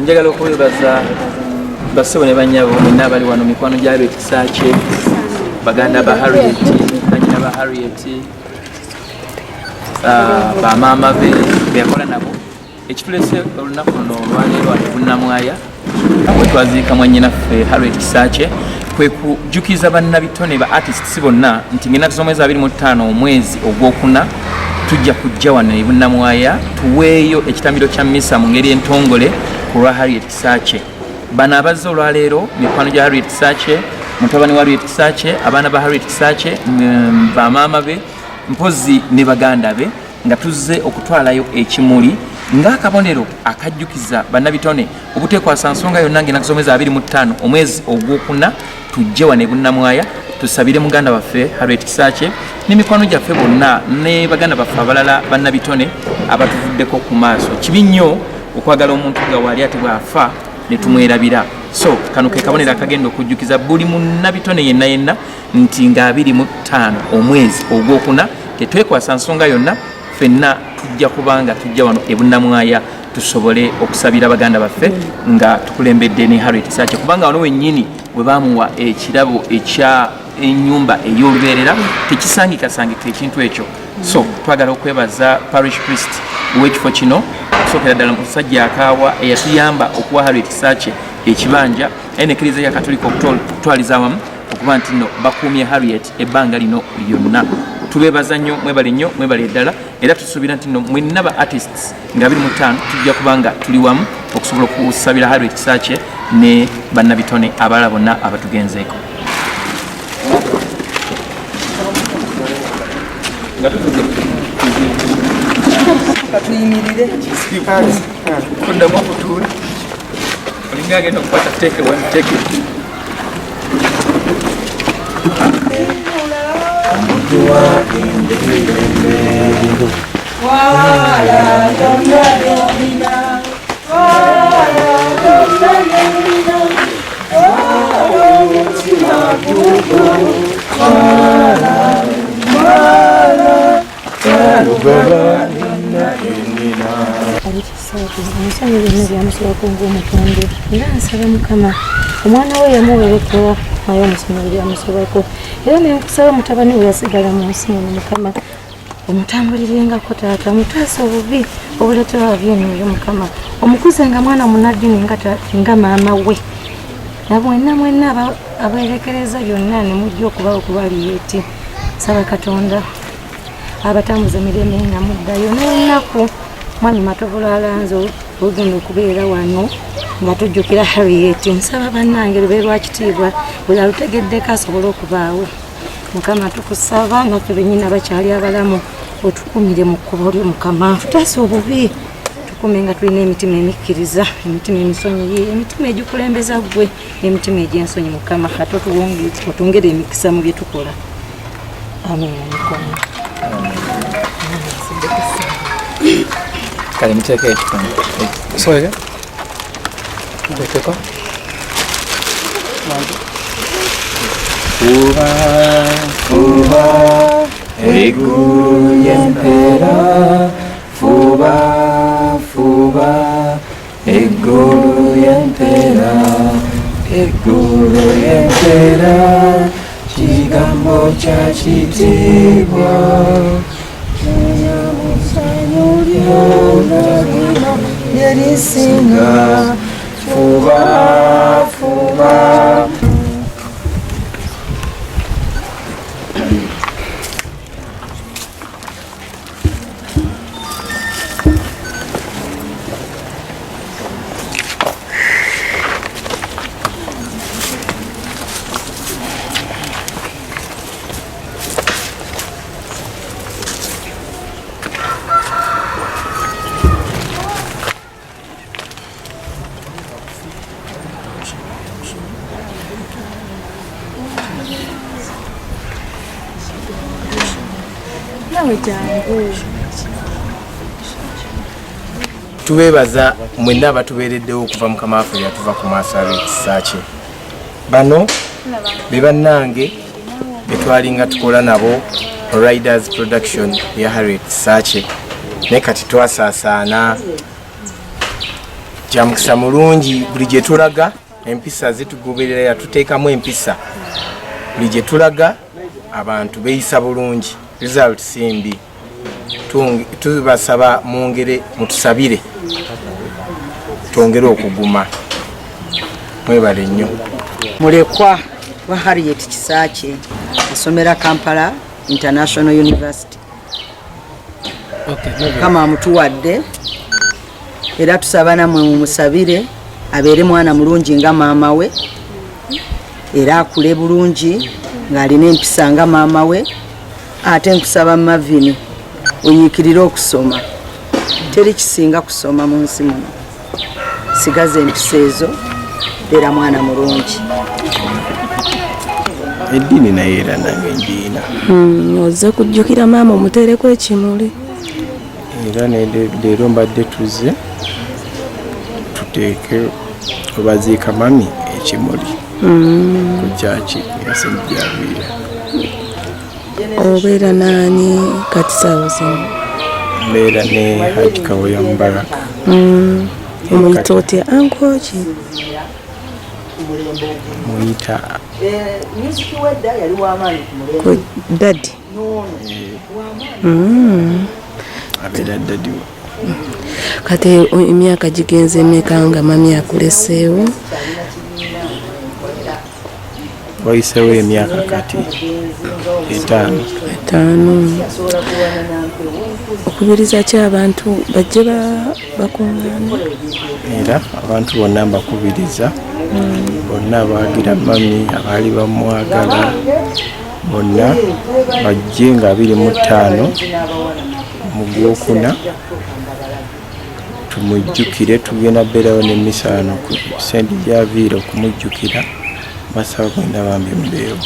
Njagala okwebaza bassebo ne bannyabo mwenna abali wano mikwano gya Harriet Kisakye, baganda ba Harriet, banyina ba Harriet, bamaama be beyakola nabo. Ekitulese olunaku luno olwaleero wano Bunnamwaya we twaziika mwannyinaffe Harriet Kisakye kwe kujjukiza bannabitone ba artists bonna nti ng'ennaku z'omwezi 25 omwezi ogwokuna tujja kujja wano e Bunnamwaya tuweeyo ekitambiro kya mmisa mu ngeri entongole ku lwa Harriet Kisakye. Bano abazze olwaleero mikwano gya Harriet Kisakye, mutabani wa Harriet Kisakye, abaana ba Harriet Kisakye, bamaama be, mpozi ne baganda be, nga tuzze okutwalayo ekimuli ng'akabonero akajjukiza bannabitone obuteekwasa nsonga yonna ng'ennaku z'omwezi 25 omwezi ogwokuna tujje wano e Bunnamwaya tusabire muganda waffe Harriet Kisakye ne mikwano gyaffe bonna ne baganda baffe abalala bannabitone abatuvuddeko ku maaso. Kibi nnyo okwagala omuntu nga wali ate bw'afa ne tumwerabira. So kano ke kabonero akagenda okujjukiza buli munnabitone yenna nti nga 25 omwezi ogwokuna tetwekwasa nsonga yonna fenna tujja kubanga tujja wano e Bunnamwaya tusobole okusabira baganda baffe nga tukulembedde ne Harriet Kisakye kubanga wano wennyini bwe baamuwa ekirabo ekya ennyumba ey'olubeerera tekisangikasangika ekintu ekyo. So twagala okwebaza parish priest w'ekifo kino sookera ddala musajja akaawa eyatuyamba okuwa Harriet Kisakye ekibanja enekkiriza ya katolika okutwaliza awamu okuba nti nno bakuumye Harriet ebbanga lino lyonna. Tubebaza nnyo, mwebale nnyo, mwebale ddala era tusuubira nti nno mwenna ba artists nga 25 tujja kubanga tuli wamu okusobola okusabira Harriet Kisakye ne bannabitone abalala bonna abatugenzeeko. Katuyimirire kundamu okutuula olinga agenda okukwata teeke wamuteke omusanye byonna byamusobako ng'omutonde era nsaba Mukama omwana we yamuwerekera naye omusanye byamusobako era nenkusaba mutabani we yasigala mu nsi muno Mukama omutambuliringako taata mutaasa obubi obuleetera byenoyo Mukama omukuze nga mwana munaddini nga maama we mwenna abeerekereza byonna ne mujja okuba okubaliyeeti nsaba Katonda abatambuza mirembe nga muddayo n'olunaku mwami Matovola alanze ogenda okubeera wano nga tujjukira Harriet. Nsaba bannange lube lwakitiibwa buli alutegeddeko asobole okubaawo. Mukama tukusaba naffe bennyina bakyali abalamu otukumire mu kkubo lyo Mukama tutaasa obubi tukume nga tulina emitima emikkiriza, emitima emisonyiye, emitima egikulembeza ggwe n'emitima egy'ensonyi Mukama ate otwongere emikisa mu bye tukola. Amen. kale muteeke ekifaananyi soya muteekeko fuba eggulu ly'empeera fuba eggulu ly'empeera kigambo kya kitiibwa yerisinga fuba tubebaza mwenna abatubeereddewo okuva Mukama waffe yatuva ku maaso Harriet Kisakye. Bano be bannange betwalinga tukola nabo Riders Production ya Harriet Kisakye naye kati twasaasaana kyamukisa mulungi buli gye tulaga empisa zitugoberera tuteekamu empisa buli gye tulaga abantu beeyisa bulungi result simbi tubasaba mwongere mutusabire twongere okuguma mwebale nnyo mulekwa wa Harriet Kisakye asomera Kampala International University. Kama mutuwadde era tusaba namwe mumusabire abeere mwana mulungi nga maama we era akule bulungi ng'alina empisa nga maama we. Ate nkusaba Mavini onyiikirire okusoma, teri kisinga kusoma mu nsi muno. Sigaza empisa ezo, beera mwana mulungi. Eddiini naye era nange ndiina. Ozze kujjukira maama omuteereko ekimuli. Era leero mbadde tuzze tuteeke obaziika mami ekimuli ku kyaki ya St. Javier. Obeera naani kati saawa zino? Mbeera ne Haji Kawoya Mubaraka. Omuyita otya anko ki? Muyita ku dadi. abeera dadi we. Kati emyaka gigenze emeka nga mami akuleseewo? Wayiseewo emyaka kati 5. Okubiriza ki abantu bajje bakungaana? Era abantu bonna mbakubiriza bonna abaagira mami abaali bamwagala bonna bajje nga 25 mu Gwokuna tumujjukire. Tugenda beerawo n'emisa wano ku St. Javier okumujjukira. Basaba kwenda bambi mubeewo.